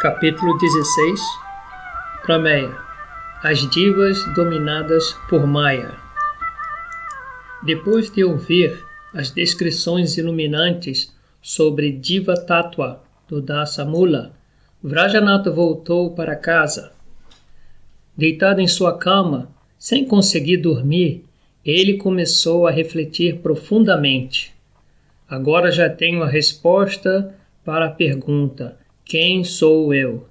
Capítulo 16. Prameya. As divas dominadas por Maya. Depois de ouvir as descrições iluminantes sobre Diva Tattva do Dasamula, Vrajanatha voltou para casa. Deitado em sua cama, sem conseguir dormir, ele começou a refletir profundamente. Agora já tenho a resposta para a pergunta: quem sou eu?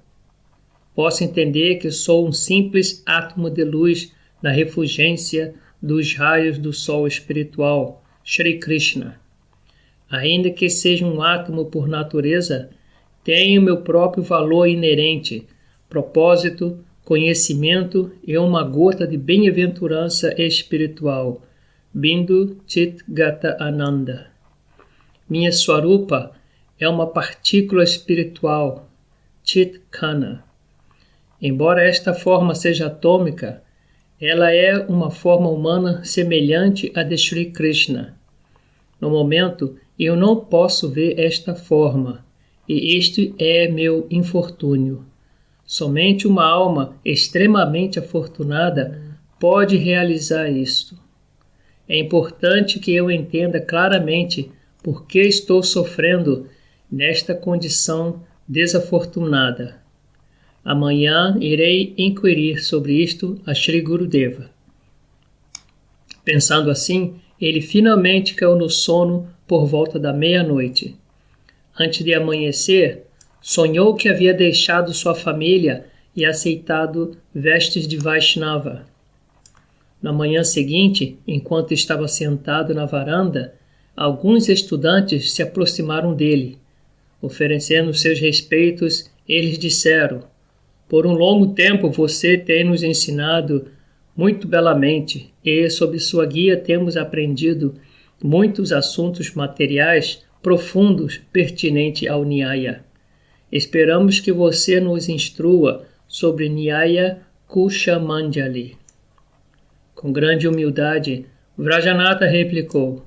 Posso entender que sou um simples átomo de luz na refulgência dos raios do sol espiritual, Shri Krishna. Ainda que seja um átomo por natureza, tenho meu próprio valor inerente, propósito, conhecimento e uma gota de bem-aventurança espiritual, Bindu Chit Gata Ananda. Minha Swarupa é uma partícula espiritual, Chit Kana. Embora esta forma seja atômica, ela é uma forma humana semelhante à de Shri Krishna. No momento, eu não posso ver esta forma, e este é meu infortúnio. Somente uma alma extremamente afortunada pode realizar isto. É importante que eu entenda claramente por que estou sofrendo nesta condição desafortunada. Amanhã irei inquirir sobre isto a Shri Gurudeva. Pensando assim, ele finalmente caiu no sono por volta da meia-noite. Antes de amanhecer, sonhou que havia deixado sua família e aceitado vestes de Vaishnava. Na manhã seguinte, enquanto estava sentado na varanda, alguns estudantes se aproximaram dele. Oferecendo seus respeitos, eles disseram: por um longo tempo você tem nos ensinado muito belamente e, sob sua guia, temos aprendido muitos assuntos materiais profundos pertinentes ao Nyaya. Esperamos que você nos instrua sobre Nyaya Kushamanjali. Com grande humildade, Vrajanatha replicou: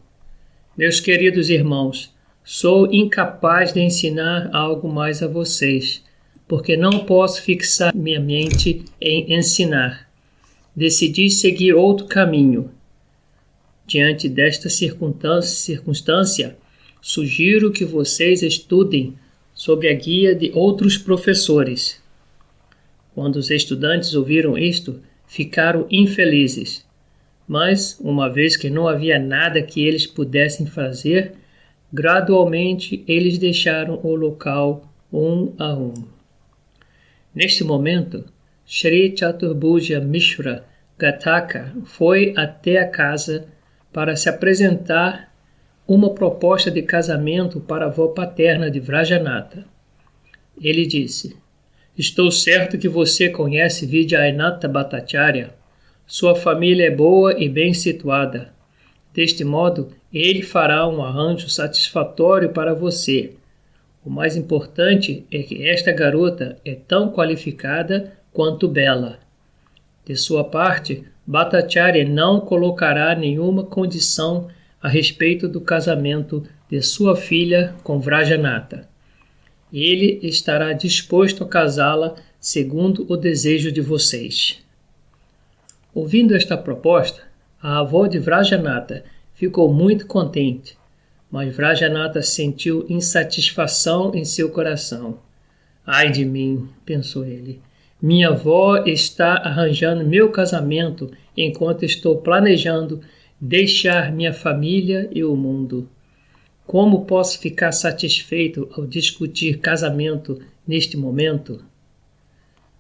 meus queridos irmãos, sou incapaz de ensinar algo mais a vocês, porque não posso fixar minha mente em ensinar. Decidi seguir outro caminho. Diante desta circunstância, sugiro que vocês estudem sob a guia de outros professores. Quando os estudantes ouviram isto, ficaram infelizes. Mas, uma vez que não havia nada que eles pudessem fazer, gradualmente eles deixaram o local um a um. Neste momento, Shri Chaturbhuja Mishra Gataka foi até a casa para se apresentar uma proposta de casamento para a avó paterna de Vrajanatha. Ele disse: estou certo que você conhece Vijayanatha Bhattacharya. Sua família é boa e bem situada. Deste modo, ele fará um arranjo satisfatório para você. O mais importante é que esta garota é tão qualificada quanto bela. De sua parte, Bhattacharya não colocará nenhuma condição a respeito do casamento de sua filha com Vrajanatha. Ele estará disposto a casá-la segundo o desejo de vocês. Ouvindo esta proposta, a avó de Vrajanatha ficou muito contente, mas Vrajanatha sentiu insatisfação em seu coração. Ai de mim, pensou ele, minha avó está arranjando meu casamento enquanto estou planejando deixar minha família e o mundo. Como posso ficar satisfeito ao discutir casamento neste momento?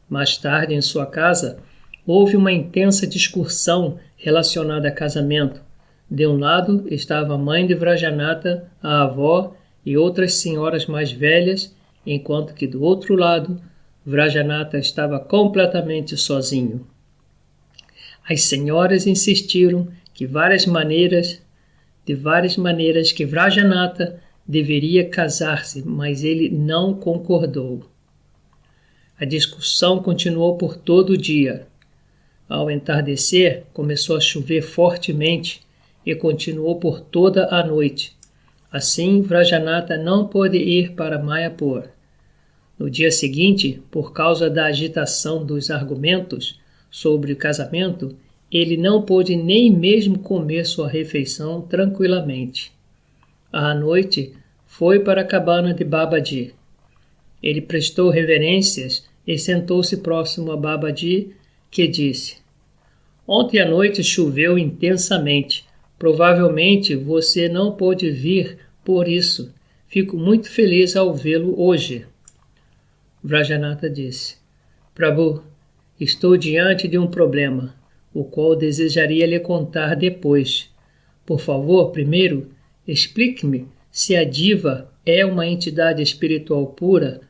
Mais tarde, em sua casa, houve uma intensa discussão relacionada a casamento. De um lado estava a mãe de Vrajanatha, a avó e outras senhoras mais velhas, enquanto que do outro lado, Vrajanatha estava completamente sozinho. As senhoras insistiram de várias maneiras que Vrajanatha deveria casar-se, mas ele não concordou. A discussão continuou por todo o dia. Ao entardecer, começou a chover fortemente e continuou por toda a noite. Assim, Vrajanatha não pôde ir para Mayapur. No dia seguinte, por causa da agitação dos argumentos sobre o casamento, ele não pôde nem mesmo comer sua refeição tranquilamente. À noite, foi para a cabana de Babaji. Ele prestou reverências e sentou-se próximo a Babaji, que disse: "Ontem à noite choveu intensamente. Provavelmente você não pôde vir por isso. Fico muito feliz ao vê-lo hoje." Vrajanatha disse: "Prabhu, estou diante de um problema, o qual desejaria lhe contar depois. Por favor, primeiro, explique-me se a diva é uma entidade espiritual pura,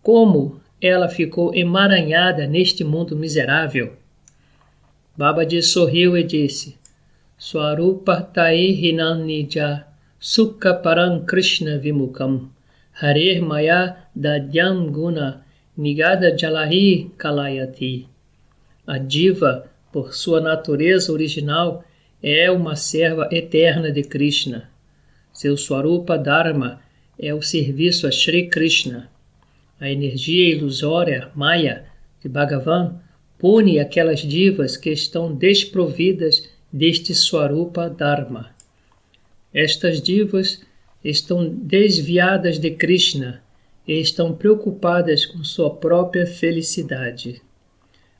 como ela ficou emaranhada neste mundo miserável." Babaji sorriu e disse: "Swarupa tai hinanija sukha param Krishna vimukam harer maya dadyam guna nigada jalahi kalayati." A diva, por sua natureza original, é uma serva eterna de Krishna. Seu Swarupa Dharma é o serviço a Shri Krishna. A energia ilusória, Maya, de Bhagavan, pune aquelas divas que estão desprovidas deste Swarupa Dharma. Estas divas estão desviadas de Krishna e estão preocupadas com sua própria felicidade.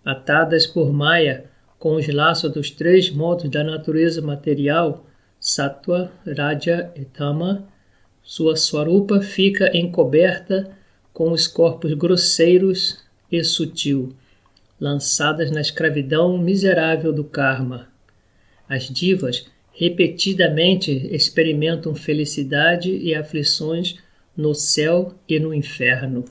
Atadas por Maya com os laços dos 3 modos da natureza material, Sattva, Raja e Tama, sua Swarupa fica encoberta com os corpos grosseiros e sutil, lançadas na escravidão miserável do karma. As divas repetidamente experimentam felicidade e aflições no céu e no inferno.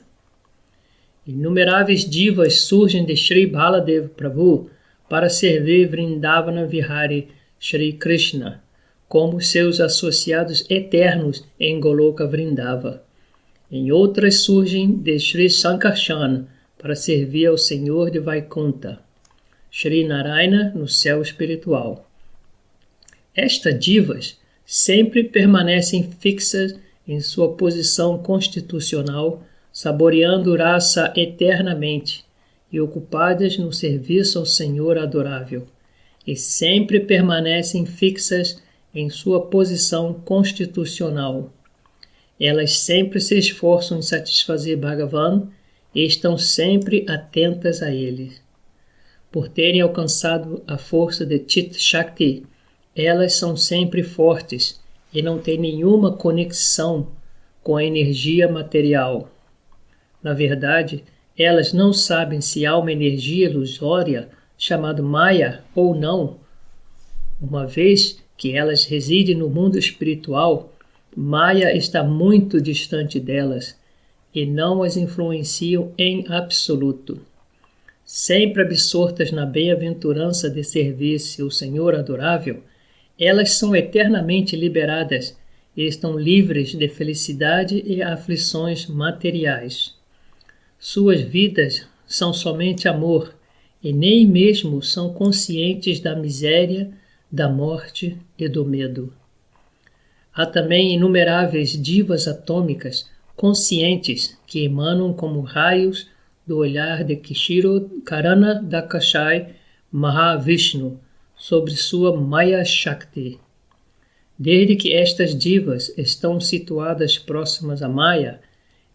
Inumeráveis divas surgem de Sri Baladev Prabhu para servir Vrindavana Vihari Shri Krishna, como seus associados eternos em Goloka Vrindava. Em outras surgem de Sri Sankarshan para servir ao Senhor de Vaikunta, Shri Narayana no céu espiritual. Estas divas sempre permanecem fixas em sua posição constitucional, saboreando rasa eternamente e ocupadas no serviço ao Senhor adorável, e sempre permanecem fixas em sua posição constitucional. Elas sempre se esforçam em satisfazer Bhagavan e estão sempre atentas a ele. Por terem alcançado a força de Chit Shakti, elas são sempre fortes e não têm nenhuma conexão com a energia material. Na verdade, elas não sabem se há uma energia ilusória chamada Maya ou não. Uma vez que elas residem no mundo espiritual, Maya está muito distante delas e não as influenciam em absoluto. Sempre absortas na bem-aventurança de servir seu Senhor adorável, elas são eternamente liberadas e estão livres de felicidade e aflições materiais. Suas vidas são somente amor e nem mesmo são conscientes da miséria, da morte e do medo. Há também inumeráveis divas atômicas conscientes que emanam como raios do olhar de Kishiro Karana Dakashai Mahavishnu sobre sua Maya Shakti. Desde que estas divas estão situadas próximas a Maya,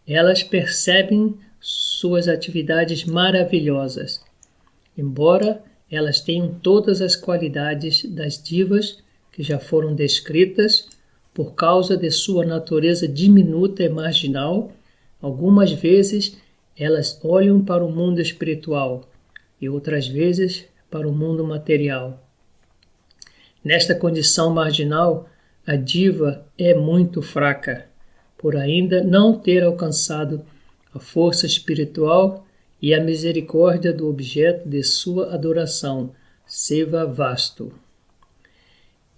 elas percebem suas atividades maravilhosas. Embora elas tenham todas as qualidades das divas que já foram descritas, por causa de sua natureza diminuta e marginal, algumas vezes elas olham para o mundo espiritual e outras vezes para o mundo material. Nesta condição marginal, a diva é muito fraca, por ainda não ter alcançado a força espiritual e a misericórdia do objeto de sua adoração, Seva Vastu.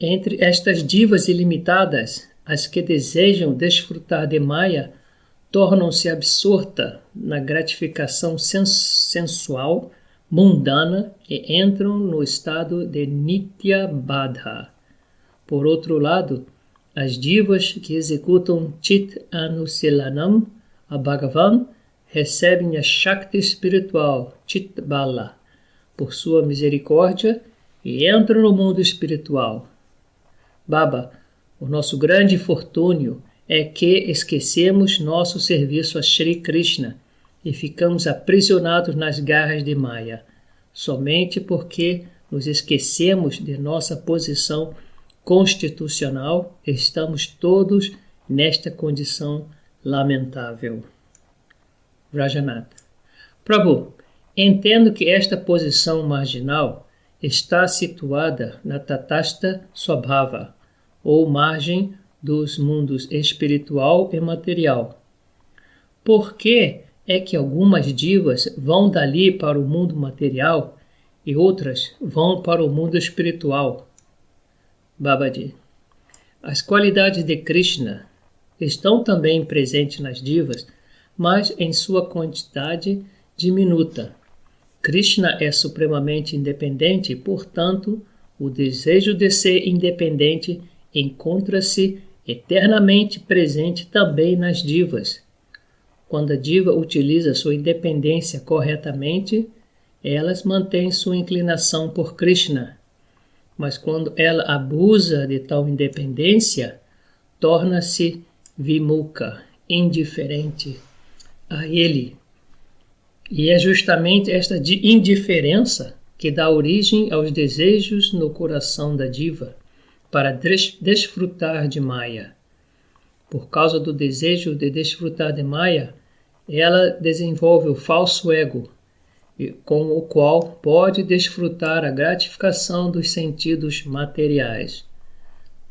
Entre estas divas ilimitadas, as que desejam desfrutar de Maya tornam-se absortas na gratificação sensual, mundana e entram no estado de Nitya Badha. Por outro lado, as divas que executam Chit Anusilanam a Bhagavan recebem a Shakti espiritual, Chit Bala, por sua misericórdia e entram no mundo espiritual. Baba, o nosso grande infortúnio é que esquecemos nosso serviço a Shri Krishna e ficamos aprisionados nas garras de Maya, somente porque nos esquecemos de nossa posição constitucional, estamos todos nesta condição lamentável. Vrajanatha. Prabhu, entendo que esta posição marginal está situada na Tatastha Swabhava, ou margem dos mundos espiritual e material. Por que é que algumas divas vão dali para o mundo material e outras vão para o mundo espiritual? Babaji. As qualidades de Krishna estão também presentes nas divas, mas em sua quantidade diminuta. Krishna é supremamente independente, portanto, o desejo de ser independente encontra-se eternamente presente também nas divas. Quando a diva utiliza sua independência corretamente, elas mantêm sua inclinação por Krishna. Mas quando ela abusa de tal independência, torna-se vimukha, indiferente a ele. E é justamente esta indiferença que dá origem aos desejos no coração da diva para desfrutar de Maya. Por causa do desejo de desfrutar de Maya, ela desenvolve o falso ego, com o qual pode desfrutar a gratificação dos sentidos materiais.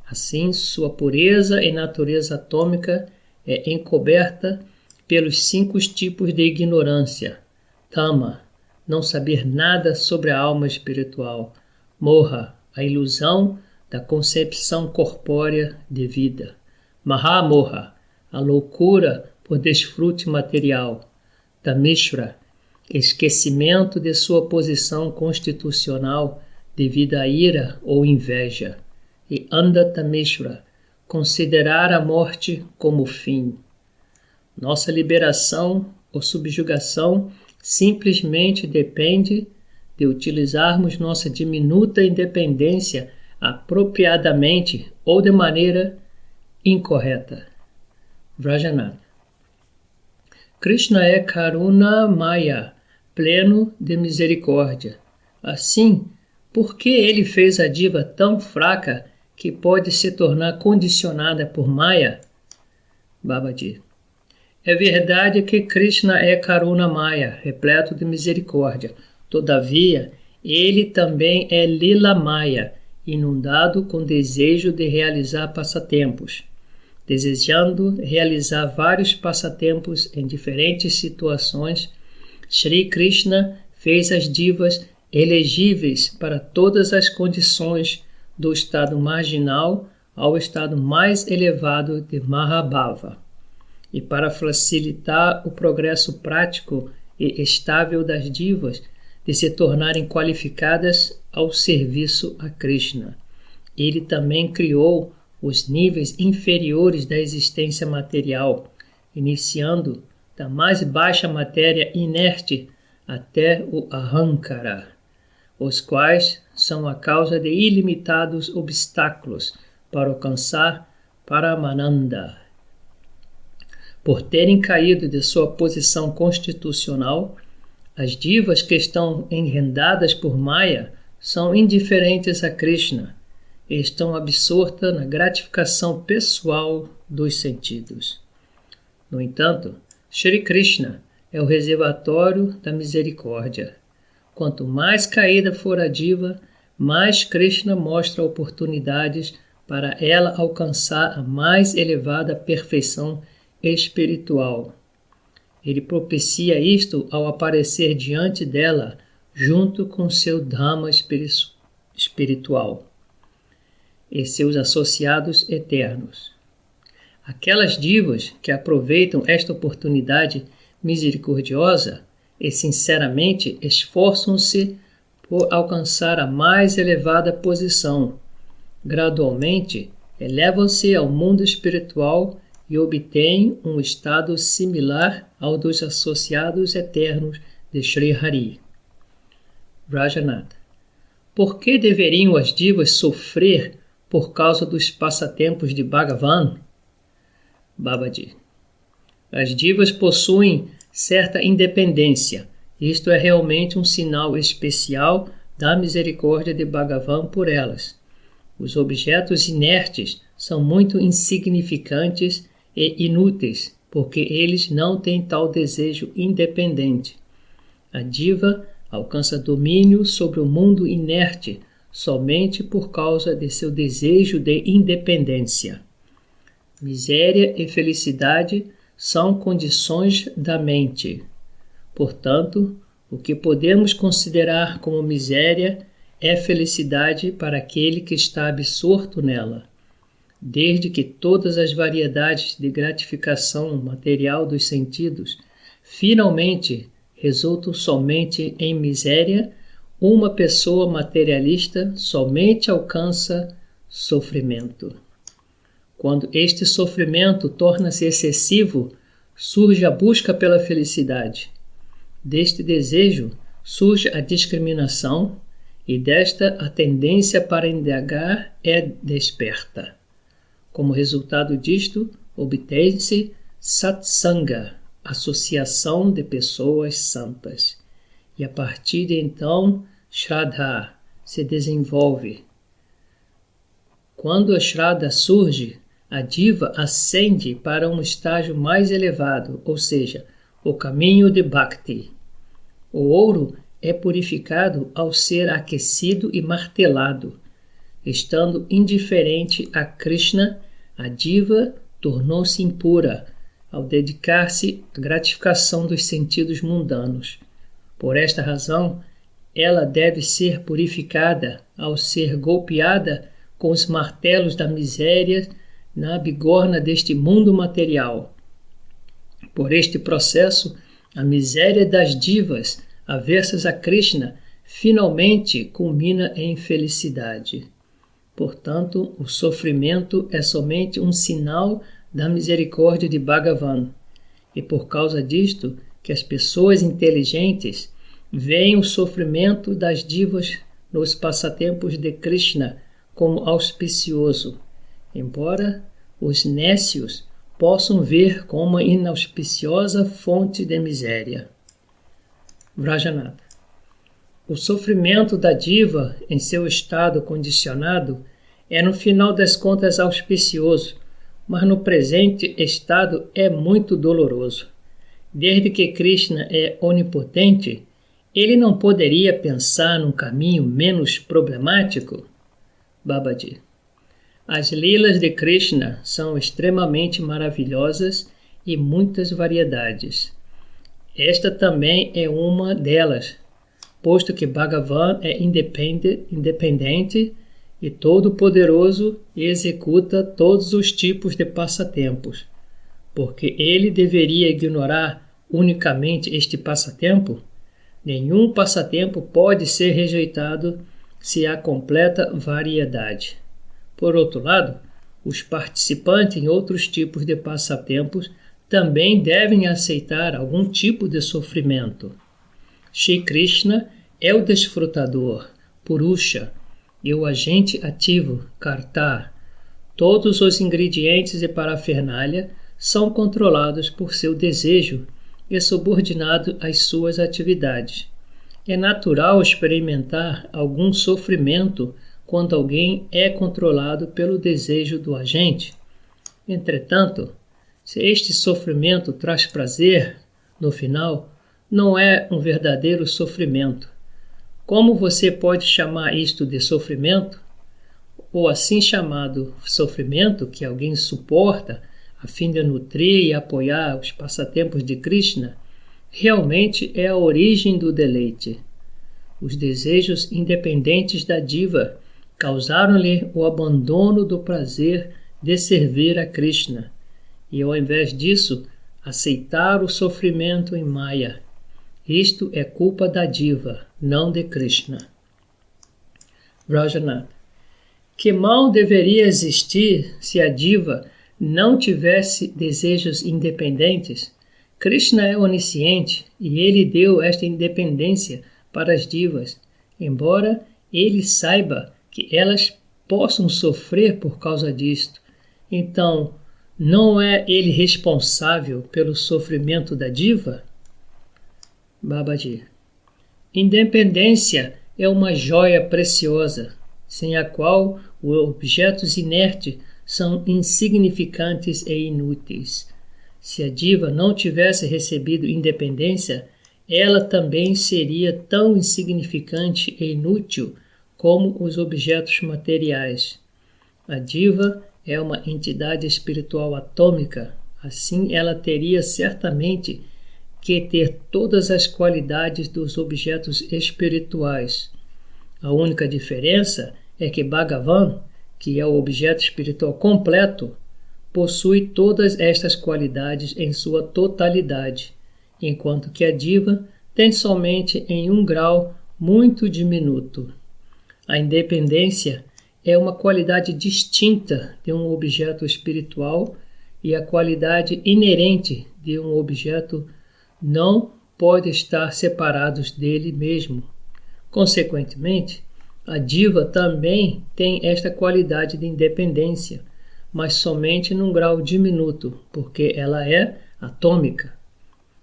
Assim, sua pureza e natureza atômica é encoberta pelos 5 tipos de ignorância: Tama, não saber nada sobre a alma espiritual; Moha, a ilusão da concepção corpórea de vida; Mahamoha, a loucura por desfrute material; Tamishra, esquecimento de sua posição constitucional devido à ira ou inveja; e Andatamishra, considerar a morte como fim. Nossa liberação ou subjugação simplesmente depende de utilizarmos nossa diminuta independência apropriadamente ou de maneira incorreta. Vrajanatha. Krishna é Karuna Maya, pleno de misericórdia. Assim, por que ele fez a diva tão fraca que pode se tornar condicionada por Maya? Babaji. É verdade que Krishna é Karuna Maya, repleto de misericórdia. Todavia, ele também é Lila Maya, inundado com desejo de realizar passatempos. Desejando realizar vários passatempos em diferentes situações, Shri Krishna fez as divas elegíveis para todas as condições do estado marginal ao estado mais elevado de Mahabhava. E para facilitar o progresso prático e estável das divas de se tornarem qualificadas ao serviço a Krishna, ele também criou os níveis inferiores da existência material, iniciando da mais baixa matéria inerte até o Ahankara, os quais são a causa de ilimitados obstáculos para alcançar Paramananda. Por terem caído de sua posição constitucional, as divas que estão enredadas por Maya são indiferentes a Krishna e estão absortas na gratificação pessoal dos sentidos. No entanto, Shri Krishna é o reservatório da misericórdia. Quanto mais caída for a diva, mais Krishna mostra oportunidades para ela alcançar a mais elevada perfeição espiritual. Ele propicia isto ao aparecer diante dela, junto com seu Dhamma espiritual e seus associados eternos. Aquelas divas que aproveitam esta oportunidade misericordiosa e sinceramente esforçam-se por alcançar a mais elevada posição, gradualmente elevam-se ao mundo espiritual e obtém um estado similar ao dos associados eternos de Sri Hari. Vrajanatha. Por que deveriam as divas sofrer por causa dos passatempos de Bhagavan? Babaji. As divas possuem certa independência. Isto é realmente um sinal especial da misericórdia de Bhagavan por elas. Os objetos inertes são muito insignificantes e inúteis, porque eles não têm tal desejo independente. A diva alcança domínio sobre o mundo inerte somente por causa de seu desejo de independência. Miséria e felicidade são condições da mente. Portanto, o que podemos considerar como miséria é felicidade para aquele que está absorto nela, desde que todas as variedades de gratificação material dos sentidos finalmente resultam somente em miséria. Uma pessoa materialista somente alcança sofrimento. Quando este sofrimento torna-se excessivo, surge a busca pela felicidade. Deste desejo surge a discriminação e desta a tendência para indagar é desperta. Como resultado disto, obtém-se satsanga, associação de pessoas santas. E a partir de então, Shraddha se desenvolve. Quando a Shraddha surge, a diva ascende para um estágio mais elevado, ou seja, o caminho de Bhakti. O ouro é purificado ao ser aquecido e martelado. Estando indiferente a Krishna, a diva tornou-se impura ao dedicar-se à gratificação dos sentidos mundanos. Por esta razão, ela deve ser purificada ao ser golpeada com os martelos da miséria na bigorna deste mundo material. Por este processo, a miséria das divas aversas a Krishna finalmente culmina em felicidade. Portanto, o sofrimento é somente um sinal da misericórdia de Bhagavan, e por causa disto que as pessoas inteligentes veem o sofrimento das divas nos passatempos de Krishna como auspicioso, embora os nécios possam ver como uma inauspiciosa fonte de miséria. Vrajanatha. O sofrimento da diva em seu estado condicionado é no final das contas auspicioso, mas no presente estado é muito doloroso. Desde que Krishna é onipotente, ele não poderia pensar num caminho menos problemático? Babaji. As lilas de Krishna são extremamente maravilhosas e muitas variedades. Esta também é uma delas, posto que Bhagavan é independente e todo-poderoso e executa todos os tipos de passatempos. Porque ele deveria ignorar unicamente este passatempo? Nenhum passatempo pode ser rejeitado se há completa variedade. Por outro lado, os participantes em outros tipos de passatempos também devem aceitar algum tipo de sofrimento. Shri Krishna é o desfrutador, Purusha, e o agente ativo, Karta. Todos os ingredientes e parafernália são controlados por seu desejo e subordinados às suas atividades. É natural experimentar algum sofrimento quando alguém é controlado pelo desejo do agente. Entretanto, se este sofrimento traz prazer, no final, não é um verdadeiro sofrimento. Como você pode chamar isto de sofrimento? O assim chamado sofrimento que alguém suporta a fim de nutrir e apoiar os passatempos de Krishna, realmente é a origem do deleite. Os desejos independentes da diva causaram-lhe o abandono do prazer de servir a Krishna, e ao invés disso, aceitar o sofrimento em Maya. Isto é culpa da diva, não de Krishna. Vrajanatha. Que mal deveria existir se a diva não tivesse desejos independentes, Krishna é onisciente e ele deu esta independência para as divas, embora ele saiba que elas possam sofrer por causa disto. Então, não é ele responsável pelo sofrimento da diva? Babaji. Independência é uma joia preciosa, sem a qual os objetos inertes são insignificantes e inúteis. Se a diva não tivesse recebido independência, ela também seria tão insignificante e inútil como os objetos materiais. A diva é uma entidade espiritual atômica, assim ela teria certamente que ter todas as qualidades dos objetos espirituais. A única diferença é que Bhagavan, que é o objeto espiritual completo, possui todas estas qualidades em sua totalidade, enquanto que a diva tem somente em um grau muito diminuto. A independência é uma qualidade distinta de um objeto espiritual e a qualidade inerente de um objeto não pode estar separados dele mesmo. Consequentemente, a diva também tem esta qualidade de independência, mas somente num grau diminuto, porque ela é atômica.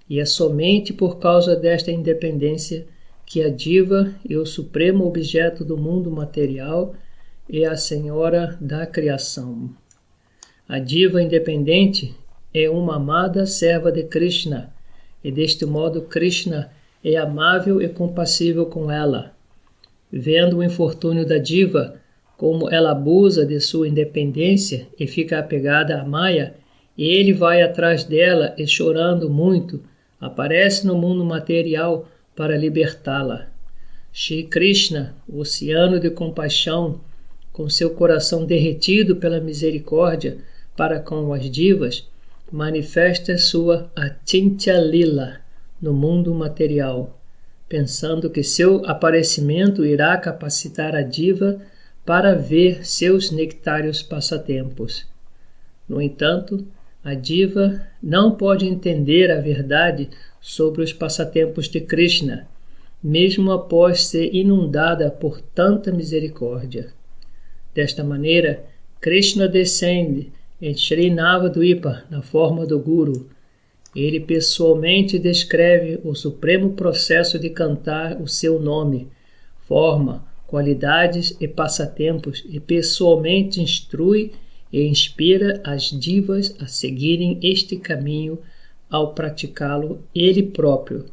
E é somente por causa desta independência que a diva é o supremo objeto do mundo material e a senhora da criação. A diva independente é uma amada serva de Krishna, e deste modo Krishna é amável e compassível com ela. Vendo o infortúnio da diva, como ela abusa de sua independência e fica apegada a Maya, ele vai atrás dela e, chorando muito, aparece no mundo material para libertá-la. Shri Krishna, o oceano de compaixão, com seu coração derretido pela misericórdia para com as divas, manifesta sua Achintya Lila no mundo material, pensando que seu aparecimento irá capacitar a diva para ver seus nectários passatempos. No entanto, a diva não pode entender a verdade sobre os passatempos de Krishna, mesmo após ser inundada por tanta misericórdia. Desta maneira, Krishna descende em Sri Navadvipa na forma do Guru. Ele pessoalmente descreve o supremo processo de cantar o seu nome, forma, qualidades e passatempos, e pessoalmente instrui e inspira as divas a seguirem este caminho ao praticá-lo ele próprio.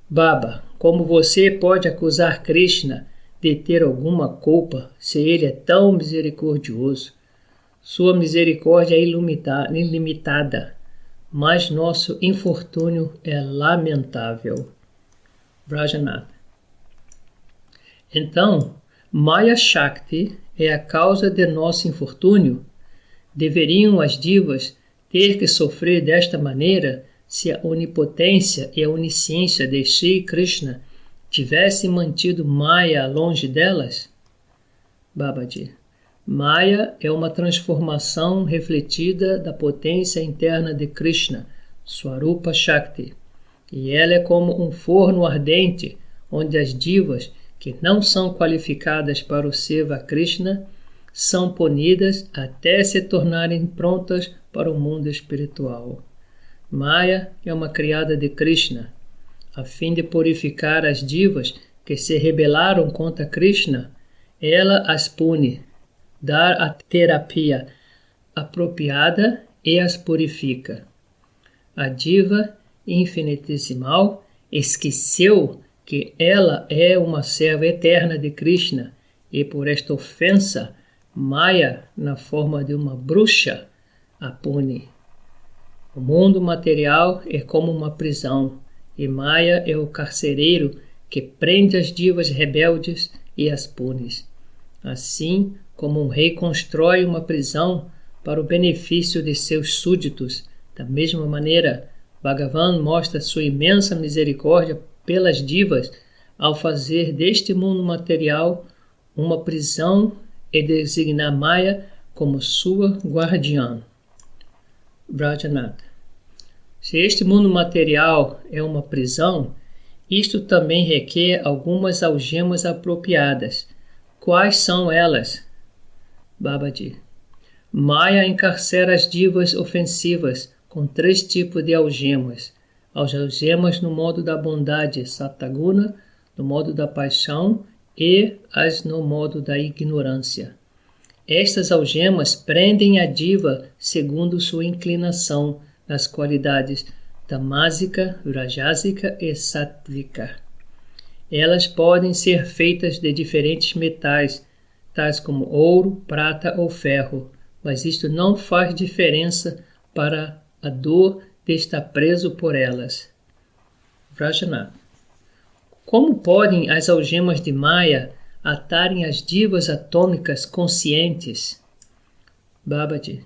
Baba, como você pode acusar Krishna de ter alguma culpa se ele é tão misericordioso? Sua misericórdia é ilimitada, mas nosso infortúnio é lamentável. Vrajanath. Então, Maya Shakti é a causa de nosso infortúnio? Deveriam as divas ter que sofrer desta maneira se a onipotência e a onisciência de Shri Krishna tivessem mantido Maya longe delas? Babaji. Maya é uma transformação refletida da potência interna de Krishna, Swarupa Shakti, e ela é como um forno ardente onde as divas que não são qualificadas para o Seva Krishna são punidas até se tornarem prontas para o mundo espiritual. Maya é uma criada de Krishna. A fim de purificar as divas que se rebelaram contra Krishna, ela as pune, dá a terapia apropriada e as purifica. A diva infinitesimal esqueceu que ela é uma serva eterna de Krishna e por esta ofensa, Maya, na forma de uma bruxa, a pune. O mundo material é como uma prisão e Maya é o carcereiro que prende as divas rebeldes e as pune. Assim como um rei constrói uma prisão para o benefício de seus súditos, da mesma maneira, Bhagavan mostra sua imensa misericórdia pelas divas ao fazer deste mundo material uma prisão e designar Maya como sua guardiã. Vrajanath. Se este mundo material é uma prisão, isto também requer algumas algemas apropriadas. Quais são elas? Babaji. Maya encarcera as divas ofensivas com 3 tipos de algemas. As algemas no modo da bondade, Sataguna, no modo da paixão e as no modo da ignorância. Estas algemas prendem a diva segundo sua inclinação nas qualidades tamásica, rajásica e sátvica. Elas podem ser feitas de diferentes metais, tais como ouro, prata ou ferro, mas isto não faz diferença para a dor de estar preso por elas. Vrajanath. Como podem as algemas de Maya atarem as divas atômicas conscientes? Babaji.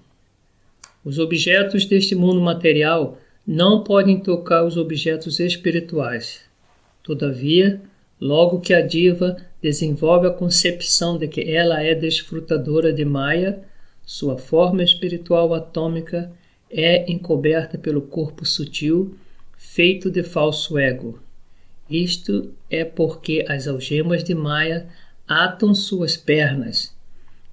Os objetos deste mundo material não podem tocar os objetos espirituais. Todavia, logo que a diva desenvolve a concepção de que ela é desfrutadora de Maya, sua forma espiritual atômica é encoberta pelo corpo sutil, feito de falso ego. Isto é porque as algemas de Maya atam suas pernas.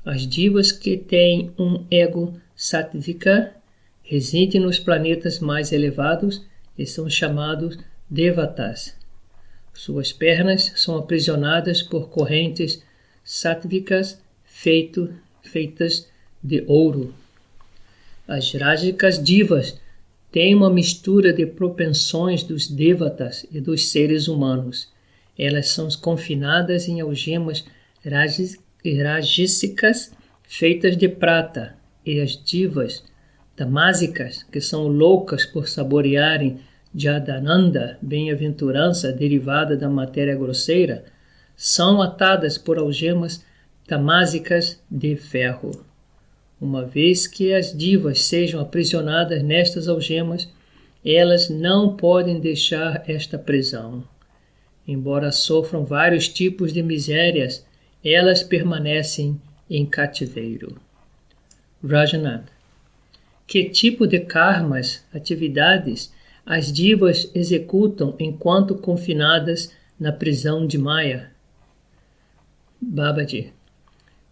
As divas que têm um ego sattvika residem nos planetas mais elevados e são chamados devatas. Suas pernas são aprisionadas por correntes sattvikas feitas de ouro. As rágicas divas têm uma mistura de propensões dos devatas e dos seres humanos. Elas são confinadas em algemas rajísicas feitas de prata, e as divas tamásicas, que são loucas por saborearem Jadananda, bem-aventurança derivada da matéria grosseira, são atadas por algemas tamásicas de ferro. Uma vez que as divas sejam aprisionadas nestas algemas, elas não podem deixar esta prisão. Embora sofram vários tipos de misérias, elas permanecem em cativeiro. Vrajanath. Que tipo de karmas, atividades, as divas executam enquanto confinadas na prisão de Maya? Babaji.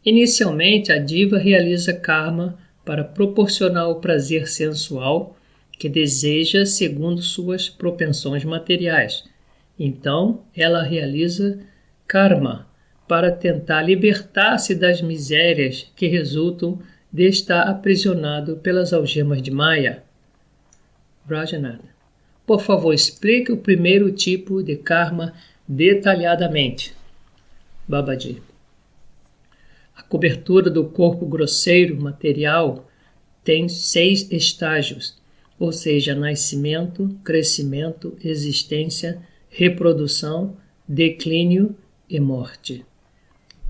Inicialmente, a diva realiza karma para proporcionar o prazer sensual que deseja segundo suas propensões materiais. Então, ela realiza karma para tentar libertar-se das misérias que resultam de estar aprisionado pelas algemas de Maya. Vrajanath. Por favor, explique o primeiro tipo de karma detalhadamente. Babaji. A cobertura do corpo grosseiro material tem 6 estágios, ou seja, nascimento, crescimento, existência, reprodução, declínio e morte.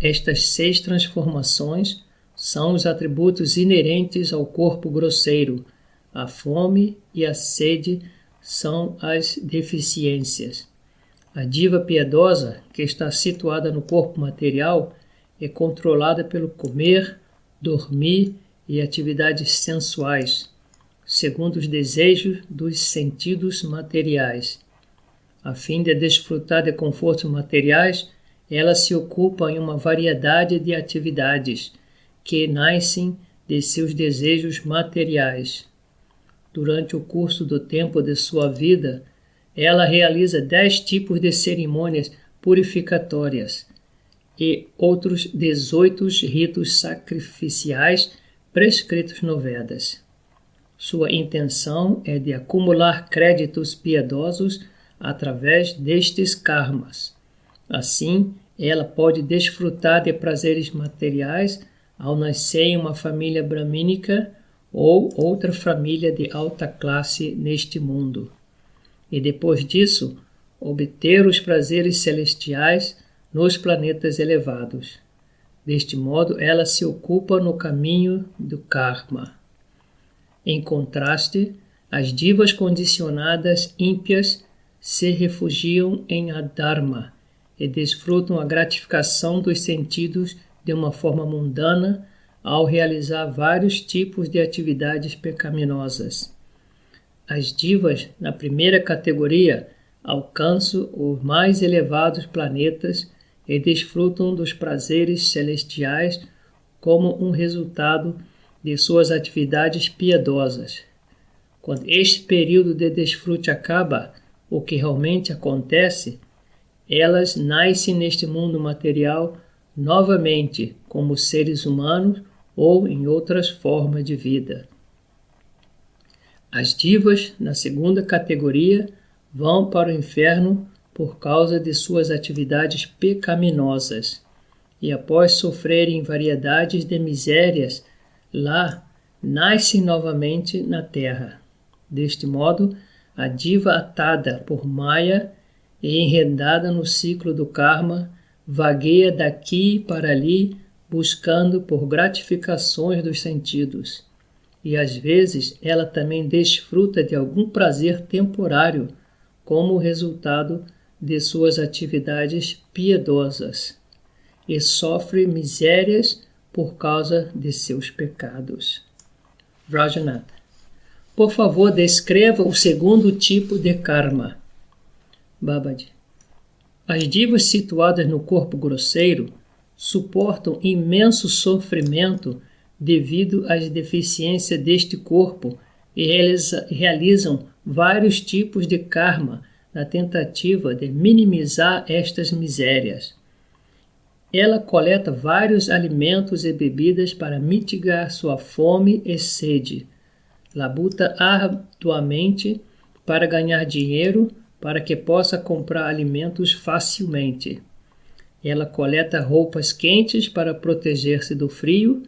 Estas 6 transformações são os atributos inerentes ao corpo grosseiro. A fome e a sede são as deficiências. A diva piedosa, que está situada no corpo material, é controlada pelo comer, dormir e atividades sensuais, segundo os desejos dos sentidos materiais. A fim de desfrutar de confortos materiais, ela se ocupa em uma variedade de atividades que nascem de seus desejos materiais. Durante o curso do tempo de sua vida, ela realiza 10 tipos de cerimônias purificatórias e outros 18 ritos sacrificiais prescritos no Vedas. Sua intenção é de acumular créditos piedosos através destes karmas. Assim, ela pode desfrutar de prazeres materiais ao nascer em uma família bramínica ou outra família de alta classe neste mundo. E depois disso, obter os prazeres celestiais nos planetas elevados. Deste modo, ela se ocupa no caminho do karma. Em contraste, as divas condicionadas ímpias se refugiam em adharma e desfrutam a gratificação dos sentidos de uma forma mundana ao realizar vários tipos de atividades pecaminosas. As divas, na primeira categoria, alcançam os mais elevados planetas e desfrutam dos prazeres celestiais como um resultado de suas atividades piedosas. Quando este período de desfrute acaba, o que realmente acontece, elas nascem neste mundo material novamente como seres humanos ou em outras formas de vida. As divas, na segunda categoria, vão para o inferno por causa de suas atividades pecaminosas e, após sofrerem variedades de misérias, lá nascem novamente na terra. Deste modo, a diva atada por Maya e enredada no ciclo do karma vagueia daqui para ali buscando por gratificações dos sentidos. E às vezes ela também desfruta de algum prazer temporário como resultado de suas atividades piedosas e sofre misérias por causa de seus pecados. Rajanath. Por favor, descreva o segundo tipo de karma. Babaji. As divas situadas no corpo grosseiro suportam imenso sofrimento devido às deficiências deste corpo e realizam vários tipos de karma na tentativa de minimizar estas misérias. Ela coleta vários alimentos e bebidas para mitigar sua fome e sede. Labuta arduamente para ganhar dinheiro para que possa comprar alimentos facilmente. Ela coleta roupas quentes para proteger-se do frio,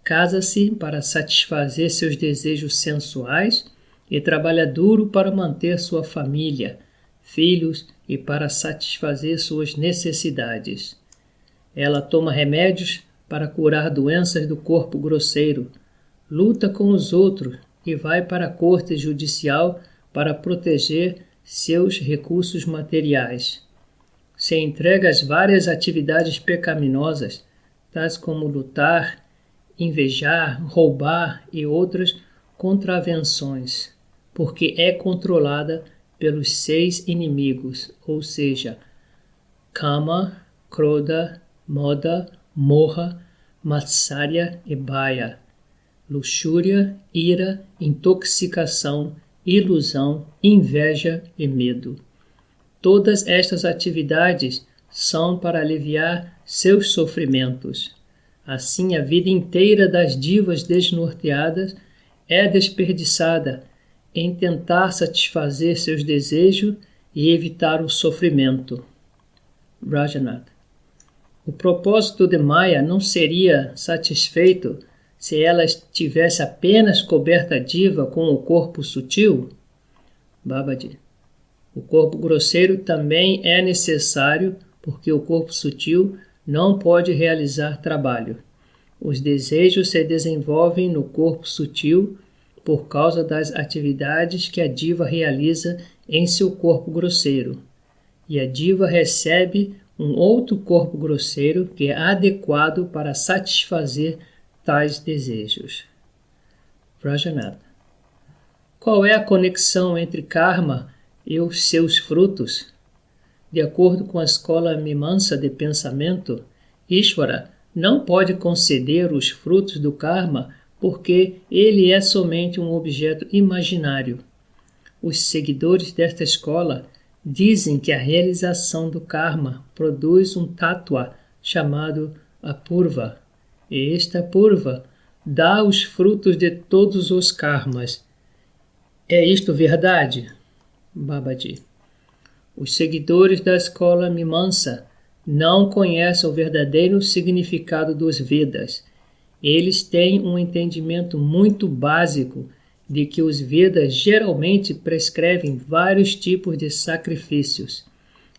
casa-se para satisfazer seus desejos sensuais e trabalha duro para manter sua família, filhos e para satisfazer suas necessidades. Ela toma remédios para curar doenças do corpo grosseiro, luta com os outros e vai para a corte judicial para proteger seus recursos materiais. Se entrega às várias atividades pecaminosas, tais como lutar, invejar, roubar e outras contravenções, porque é controlada pelos 6 inimigos, ou seja, Kama, Krodha, Moda, Moha, Matsarya e Bhaya, luxúria, ira, intoxicação, ilusão, inveja e medo. Todas estas atividades são para aliviar seus sofrimentos. Assim, a vida inteira das divas desnorteadas é desperdiçada em tentar satisfazer seus desejos e evitar o sofrimento. Rajanath. O propósito de Maya não seria satisfeito se ela estivesse apenas coberta diva com o corpo sutil? Babaji. O corpo grosseiro também é necessário porque o corpo sutil não pode realizar trabalho. Os desejos se desenvolvem no corpo sutil por causa das atividades que a diva realiza em seu corpo grosseiro. E a diva recebe um outro corpo grosseiro que é adequado para satisfazer tais desejos. Rajanath. Qual é a conexão entre karma e os seus frutos? De acordo com a escola Mimamsa de pensamento, Ishvara não pode conceder os frutos do karma porque ele é somente um objeto imaginário. Os seguidores desta escola dizem que a realização do karma produz um tattva chamado apurva, e esta apurva dá os frutos de todos os karmas. É isto verdade? Babaji. Os seguidores da escola Mimamsa não conhecem o verdadeiro significado dos Vedas. Eles têm um entendimento muito básico de que os Vedas geralmente prescrevem vários tipos de sacrifícios,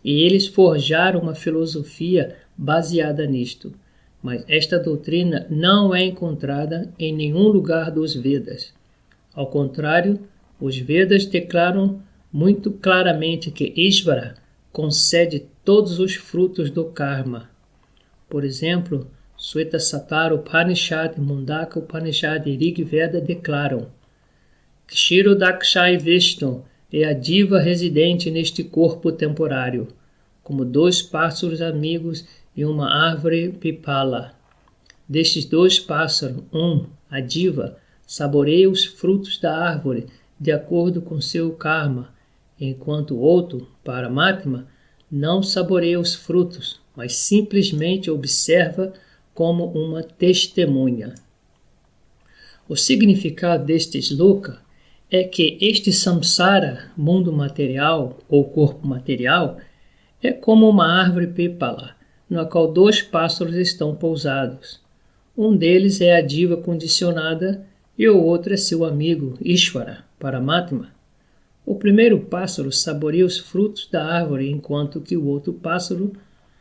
e eles forjaram uma filosofia baseada nisto. Mas esta doutrina não é encontrada em nenhum lugar dos Vedas. Ao contrário, os Vedas declaram muito claramente que Ishvara concede todos os frutos do karma. Por exemplo, Svetasatara Upanishad, Mundaka Upanishad e Rig Veda declaram: Kshirodakshai Vishnu é a diva residente neste corpo temporário, como 2 pássaros amigos e uma árvore pipala. Destes 2 pássaros, a diva, saboreia os frutos da árvore de acordo com seu karma, enquanto o outro, Paramatma, não saboreia os frutos, mas simplesmente observa como uma testemunha. O significado deste shloka é que este samsara, mundo material ou corpo material, é como uma árvore pipala, na qual 2 pássaros estão pousados. Um deles é a diva condicionada e o outro é seu amigo, Ishvara, Paramatma. O primeiro pássaro saboreia os frutos da árvore, enquanto que o outro pássaro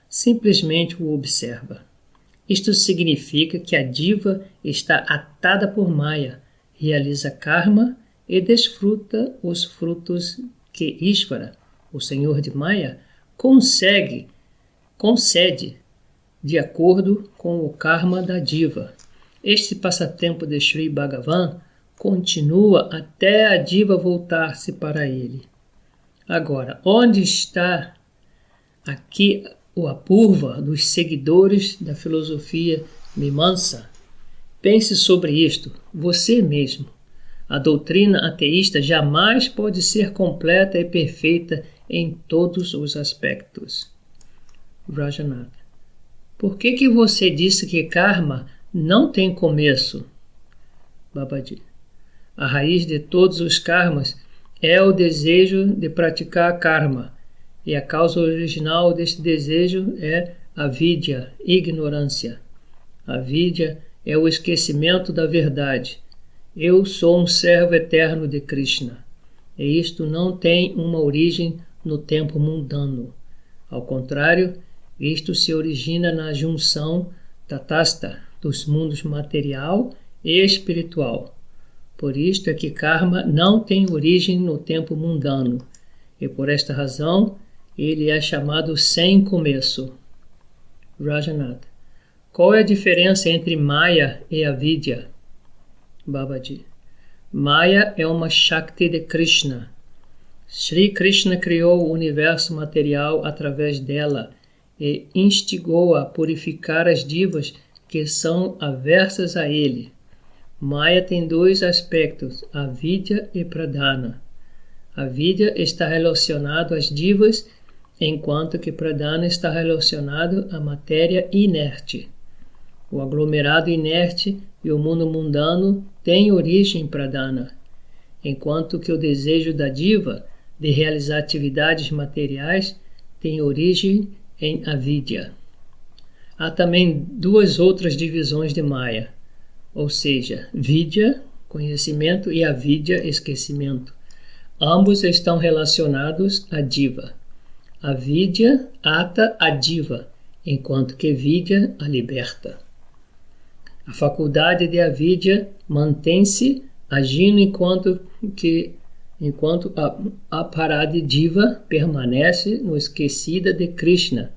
simplesmente o observa. Isto significa que a diva está atada por Maya, realiza karma e desfruta os frutos que Ishvara, o senhor de Maya, concede de acordo com o karma da diva. Este passatempo de Sri Bhagavan continua até a diva voltar-se para ele. Agora, onde está aqui o apurva dos seguidores da filosofia Mimamsa? Pense sobre isto, você mesmo. A doutrina ateísta jamais pode ser completa e perfeita em todos os aspectos. Rajanatha. Por que você disse que karma não tem começo? Babaji. A raiz de todos os karmas é o desejo de praticar karma, e a causa original deste desejo é a vidya, ignorância. A vidya é o esquecimento da verdade. Eu sou um servo eterno de Krishna, e isto não tem uma origem no tempo mundano. Ao contrário, isto se origina na junção tatasta dos mundos material e espiritual. Por isto é que karma não tem origem no tempo mundano, e por esta razão ele é chamado sem começo. Rajanatha. Qual é a diferença entre Maya e Avidya? Babaji. Maya é uma Shakti de Krishna. Sri Krishna criou o universo material através dela e instigou a purificar as divas que são aversas a ele. Maya tem 2 aspectos, Avidya e Pradhana. Avidya está relacionado às divas, enquanto que Pradhana está relacionado à matéria inerte. O aglomerado inerte e o mundo mundano têm origem em Pradhana, enquanto que o desejo da diva de realizar atividades materiais tem origem em Avidya. Há também 2 outras divisões de Maya, ou seja, Vidya, conhecimento, e Avidya, esquecimento. Ambos estão relacionados à diva. Avidya ata a diva, enquanto que Vidya a liberta. A faculdade de Avidya mantém-se agindo enquanto a parada diva permanece no esquecida de Krishna,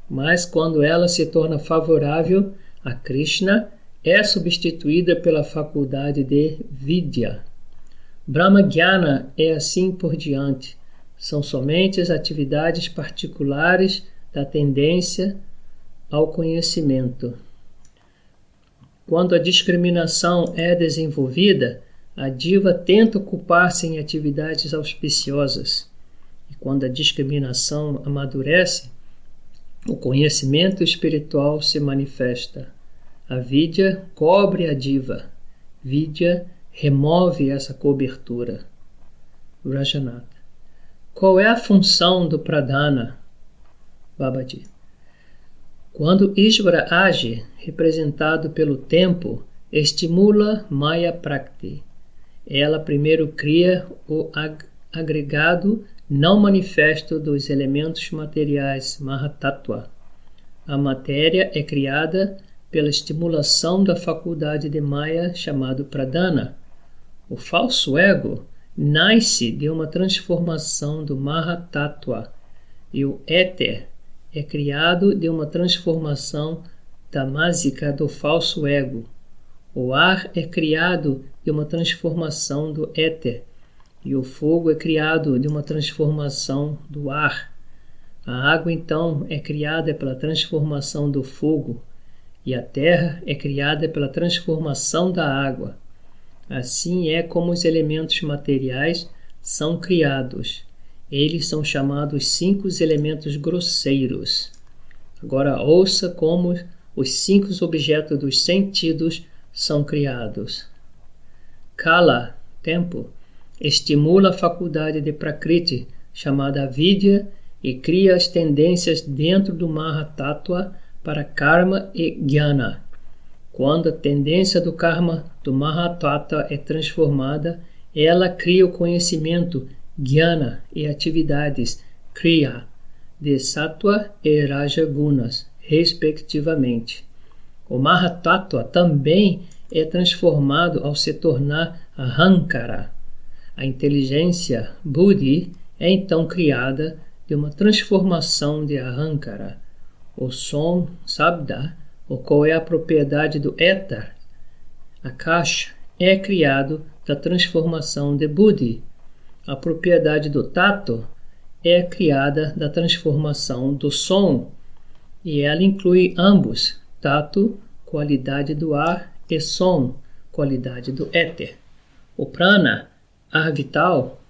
mas quando ela se torna favorável a Krishna, é substituída pela faculdade de Vidya. Brahma Jnana é assim por diante. São somente as atividades particulares da tendência ao conhecimento. Quando a discriminação é desenvolvida, a diva tenta ocupar-se em atividades auspiciosas. E quando a discriminação amadurece, o conhecimento espiritual se manifesta. A Vidya cobre a diva. Vidya remove essa cobertura. Rajanatha. Qual é a função do Pradhana? Babaji. Quando Ishvara age, representado pelo tempo, estimula Maya Prakti. Ela primeiro cria o agregado não manifesto dos elementos materiais, Mahatattva. A matéria é criada pela estimulação da faculdade de Maya chamado Pradhana. O falso ego nasce de uma transformação do Mahatattva e o éter é criado de uma transformação tamásica do falso ego. O ar é criado de uma transformação do éter, e o fogo é criado de uma transformação do ar. A água, então, é criada pela transformação do fogo, e a terra é criada pela transformação da água. Assim é como os elementos materiais são criados. Eles são chamados 5 elementos grosseiros. Agora ouça como os 5 objetos dos sentidos são criados. Kala, tempo, estimula a faculdade de Prakriti, chamada Vidya, e cria as tendências dentro do Mahatattva para Karma e Jnana. Quando a tendência do Karma do Mahatattva é transformada, ela cria o conhecimento, Jnana, e atividades, Kriya, de Sattva e Raja Gunas, respectivamente. O Mahatattva também é transformado ao se tornar Ahankara. A inteligência, Buddhi, é então criada de uma transformação de Ahankara. O som, Sabda, o qual é a propriedade do éter, Akasha, é criado da transformação de Buddhi. A propriedade do tato é criada da transformação do som, e ela inclui ambos, tato, qualidade do ar, e som, qualidade do éter. O prana, ar vital,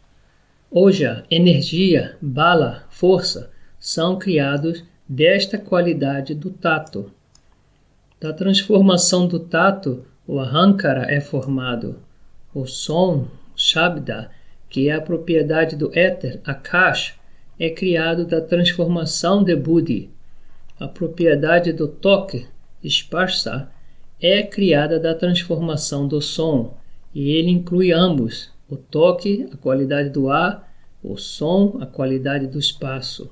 oja, energia, bala, força, são criados desta qualidade do tato. Da transformação do tato, o ahankara é formado. O som, shabda, que é a propriedade do éter, akash, é criado da transformação de buddhi. A propriedade do toque, sparsa, é criada da transformação do som, e ele inclui ambos, o toque, a qualidade do ar, o som, a qualidade do espaço.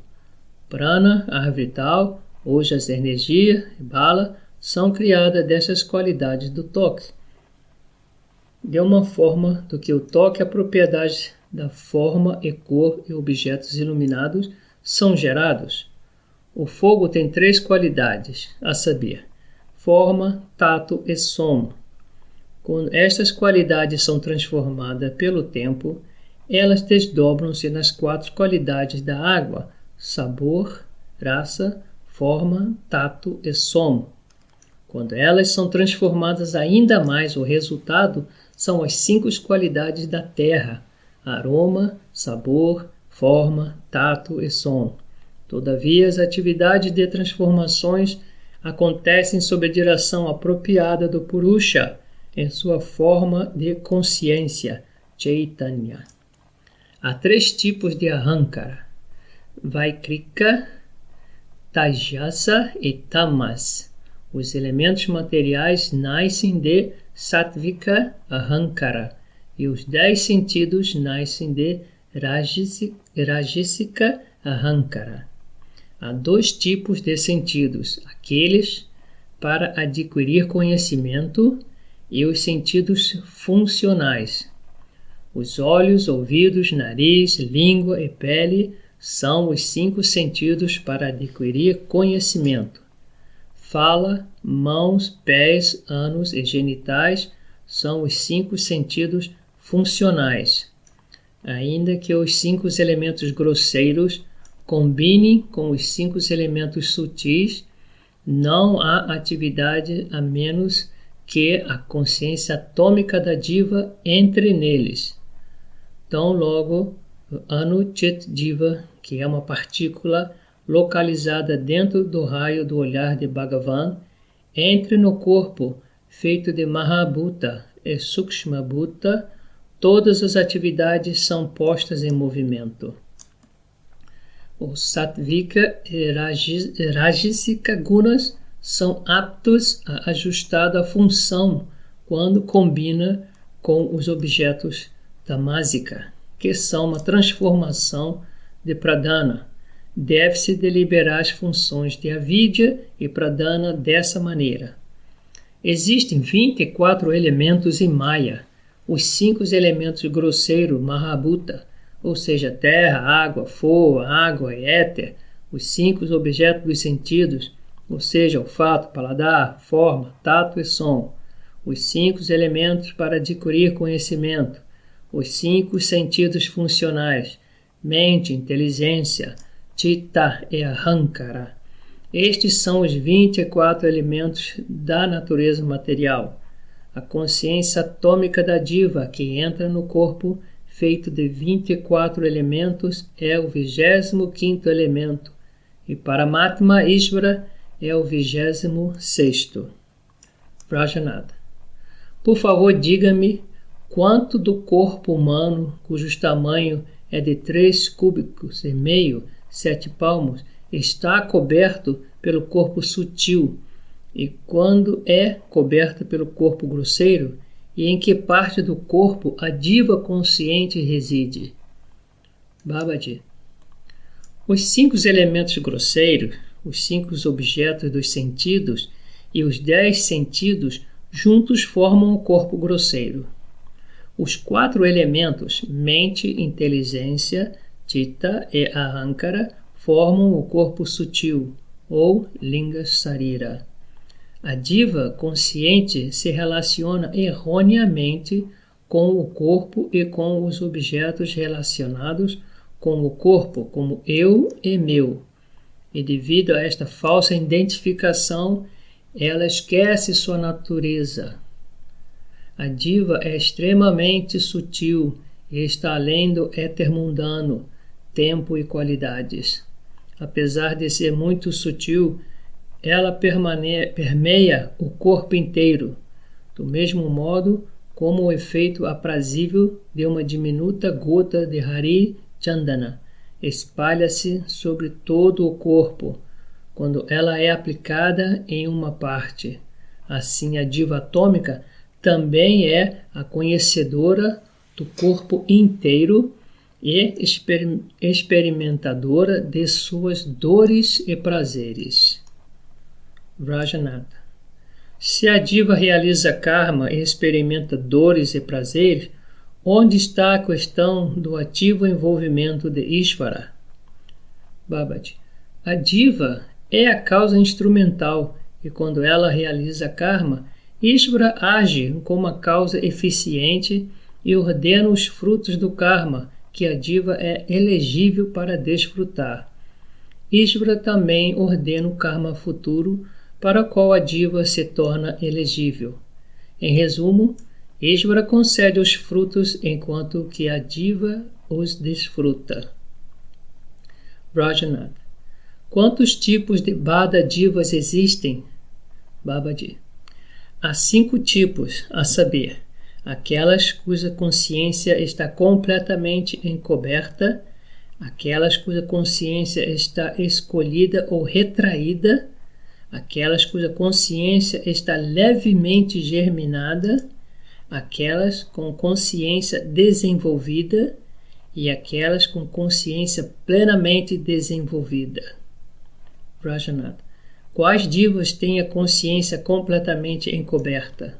Prana, ar vital, ojas, energia, e bala, são criadas dessas qualidades do toque. De uma forma do que o toque e a propriedade da forma e cor e objetos iluminados são gerados. O fogo tem 3 qualidades, a saber, forma, tato e som. Quando estas qualidades são transformadas pelo tempo, elas desdobram-se nas 4 qualidades da água, sabor, rasa, forma, tato e som. Quando elas são transformadas ainda mais, o resultado são as 5 qualidades da terra, aroma, sabor, forma, tato e som. Todavia, as atividades de transformações acontecem sob a direção apropriada do Purusha, em sua forma de consciência, Chaitanya. Há 3 tipos de Ahankara, Vaikrika, Tajasa e Tamas. Os elementos materiais nascem de Sattvika Ahankara e os 10 sentidos nascem de Rajasika Ahankara. Há 2 tipos de sentidos, aqueles para adquirir conhecimento e os sentidos funcionais. Os olhos, ouvidos, nariz, língua e pele são os 5 sentidos para adquirir conhecimento. Fala, mãos, pés, ânus e genitais são os 5 sentidos funcionais. Ainda que os 5 elementos grosseiros combinem com os 5 elementos sutis, não há atividade a menos que a consciência atômica da diva entre neles. Tão logo, Anuchit Diva, que é uma partícula localizada dentro do raio do olhar de Bhagavan, entre no corpo feito de Mahabhuta e Sukshma Bhuta, todas as atividades são postas em movimento. O Sattvika e Rajasika Gunas são aptos a ajustar a função quando combina com os objetos tamásika, que são uma transformação de pradana. Deve-se deliberar as funções de avidya e pradana dessa maneira. Existem 24 elementos em Maya, os 5 elementos grosseiros Mahabhuta, ou seja, terra, água, fogo, água e éter, os 5 objetos dos sentidos, ou seja, olfato, paladar, forma, tato e som, os 5 elementos para adquirir conhecimento, os 5 sentidos funcionais, mente, inteligência, citta e ahankara. Estes são os 24 elementos da natureza material. A consciência atômica da diva, que entra no corpo feito de 24 elementos, é o 25º elemento, e Paramatma Ishvara é o 26º. Prajanata. Por favor, diga-me quanto do corpo humano, cujo tamanho é de 3 cúbicos e meio, 7 palmos, está coberto pelo corpo sutil, e quando é coberto pelo corpo grosseiro, e em que parte do corpo a diva consciente reside? Babaji. Os 5 elementos grosseiros, os 5 objetos dos sentidos e os 10 sentidos juntos formam o corpo grosseiro. Os 4 elementos, mente, inteligência, citta e ahankara, formam o corpo sutil, ou linga sarira. A diva consciente se relaciona erroneamente com o corpo e com os objetos relacionados com o corpo como eu e meu. E devido a esta falsa identificação, ela esquece sua natureza. A diva é extremamente sutil e está além do éter mundano, tempo e qualidades. Apesar de ser muito sutil, ela permeia o corpo inteiro, do mesmo modo como o efeito aprazível de uma diminuta gota de Hari Chandana espalha-se sobre todo o corpo, quando ela é aplicada em uma parte. Assim, a diva atômica também é a conhecedora do corpo inteiro e experimentadora de suas dores e prazeres. Vrajanata. Se a diva realiza karma e experimenta dores e prazeres, onde está a questão do ativo envolvimento de Ishvara? Babaji. A diva é a causa instrumental e quando ela realiza karma, Ishvara age como a causa eficiente e ordena os frutos do karma que a diva é elegível para desfrutar. Ishvara também ordena o karma futuro para o qual a diva se torna elegível. Em resumo, Ishvara concede os frutos enquanto que a diva os desfruta. Vrajanata. Quantos tipos de Bada divas existem? Babaji. Há 5 tipos, a saber, aquelas cuja consciência está completamente encoberta, aquelas cuja consciência está escolhida ou retraída, aquelas cuja consciência está levemente germinada, aquelas com consciência desenvolvida e aquelas com consciência plenamente desenvolvida. Prajanata. Quais divas têm a consciência completamente encoberta?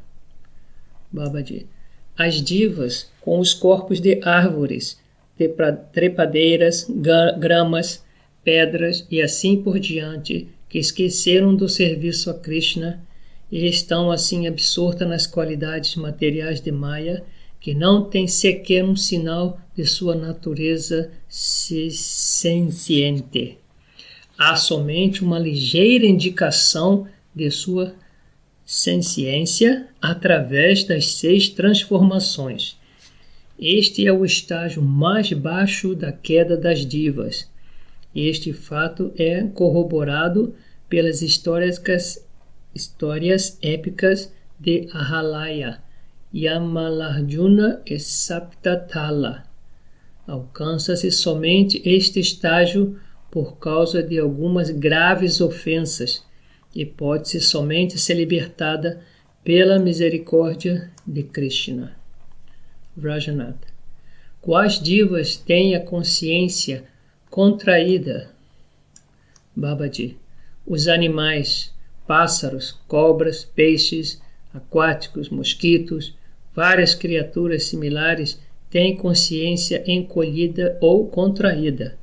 Babaji. As divas com os corpos de árvores, trepadeiras, gramas, pedras e assim por diante, que esqueceram do serviço a Krishna e estão assim absortas nas qualidades materiais de Maya, que não tem sequer um sinal de sua natureza senciente. Há somente uma ligeira indicação de sua senciência através das 6 transformações. Este é o estágio mais baixo da queda das divas. Este fato é corroborado pelas histórias épicas de Ahalaya, Yamalarjuna e Saptatala. Alcança-se somente este estágio por causa de algumas graves ofensas e pode-se somente ser libertada pela misericórdia de Krishna. Vrajanata. Quais divas têm a consciência contraída? Babaji. Os animais, pássaros, cobras, peixes, aquáticos, mosquitos, várias criaturas similares têm consciência encolhida ou contraída.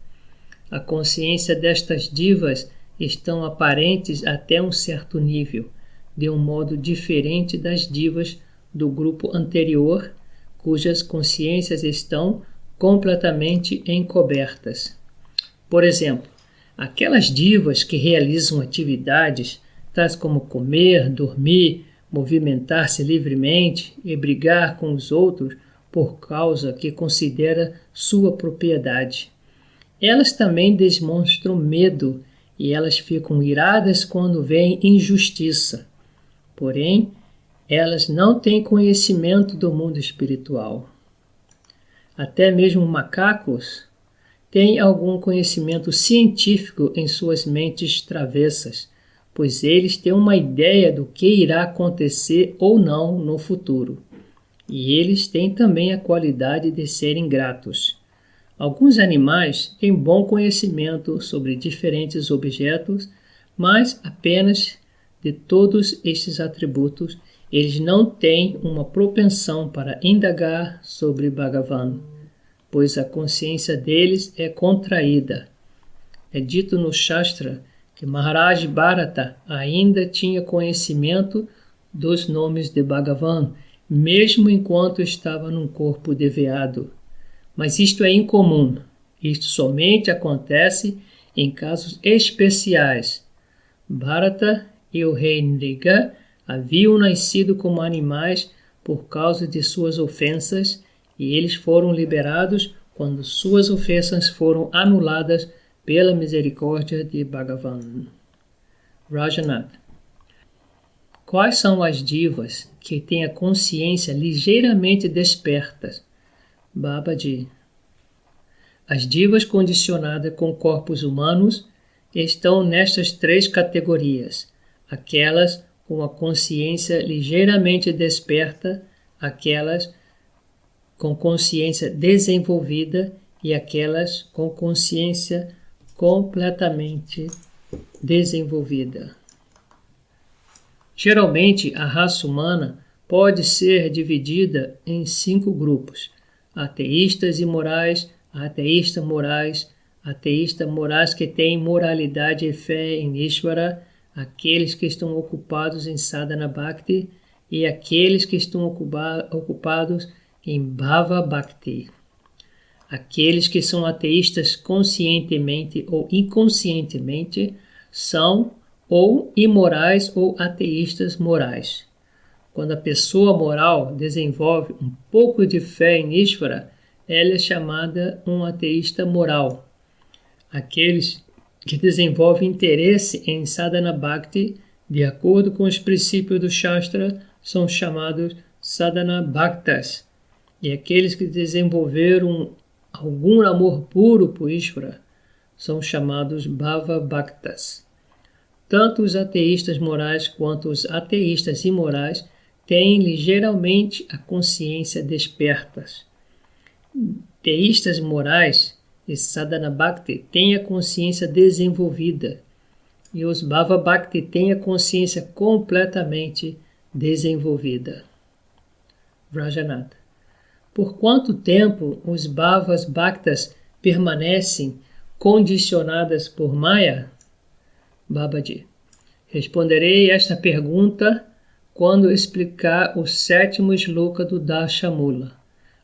A consciência destas divas estão aparentes até um certo nível, de um modo diferente das divas do grupo anterior, cujas consciências estão completamente encobertas. Por exemplo, aquelas divas que realizam atividades tais como comer, dormir, movimentar-se livremente e brigar com os outros por causa que considera sua propriedade. Elas também demonstram medo e elas ficam iradas quando veem injustiça. Porém, elas não têm conhecimento do mundo espiritual. Até mesmo macacos têm algum conhecimento científico em suas mentes travessas, pois eles têm uma ideia do que irá acontecer ou não no futuro. E eles têm também a qualidade de serem gratos. Alguns animais têm bom conhecimento sobre diferentes objetos, mas apenas de todos estes atributos, eles não têm uma propensão para indagar sobre Bhagavan, pois a consciência deles é contraída. É dito no Shastra que Maharaj Bharata ainda tinha conhecimento dos nomes de Bhagavan, mesmo enquanto estava num corpo de veado. Mas isto é incomum. Isto somente acontece em casos especiais. Bharata e o rei Nriga haviam nascido como animais por causa de suas ofensas e eles foram liberados quando suas ofensas foram anuladas pela misericórdia de Bhagavan. Rajanath. Quais são as divas que têm a consciência ligeiramente desperta? Babaji. As divas condicionadas com corpos humanos estão nestas 3 categorias: aquelas com a consciência ligeiramente desperta, aquelas com consciência desenvolvida e aquelas com consciência completamente desenvolvida. Geralmente, a raça humana pode ser dividida em 5 grupos: ateístas imorais, ateístas morais que têm moralidade e fé em Ishvara, aqueles que estão ocupados em Sadhana Bhakti e aqueles que estão ocupados em Bhava Bhakti. Aqueles que são ateístas conscientemente ou inconscientemente são ou imorais ou ateístas morais. Quando a pessoa moral desenvolve um pouco de fé em Ishvara, ela é chamada um ateísta moral. Aqueles que desenvolvem interesse em Sadhana Bhakti, de acordo com os princípios do Shastra, são chamados Sadhana Bhaktas. E aqueles que desenvolveram algum amor puro por Ishvara são chamados Bhava Bhaktas. Tanto os ateístas morais quanto os ateístas imorais têm ligeiramente a consciência despertas. Teístas morais e Sadhana Bhakti têm a consciência desenvolvida e os Bhava Bhakti têm a consciência completamente desenvolvida. Vrajanath. Por quanto tempo os Bhavas Bhaktas permanecem condicionadas por Maya? Babaji. Responderei esta pergunta quando explicar o 7º shloka do Dashamula.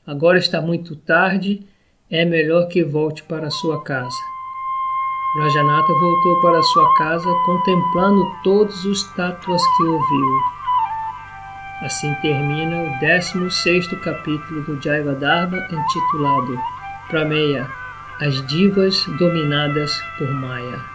Agora está muito tarde, é melhor que volte para sua casa. Rajanatha voltou para sua casa contemplando todos os tátuas que ouviu. Assim termina o 16º capítulo do Jayavadharma, intitulado Prameya, as divas dominadas por Maya.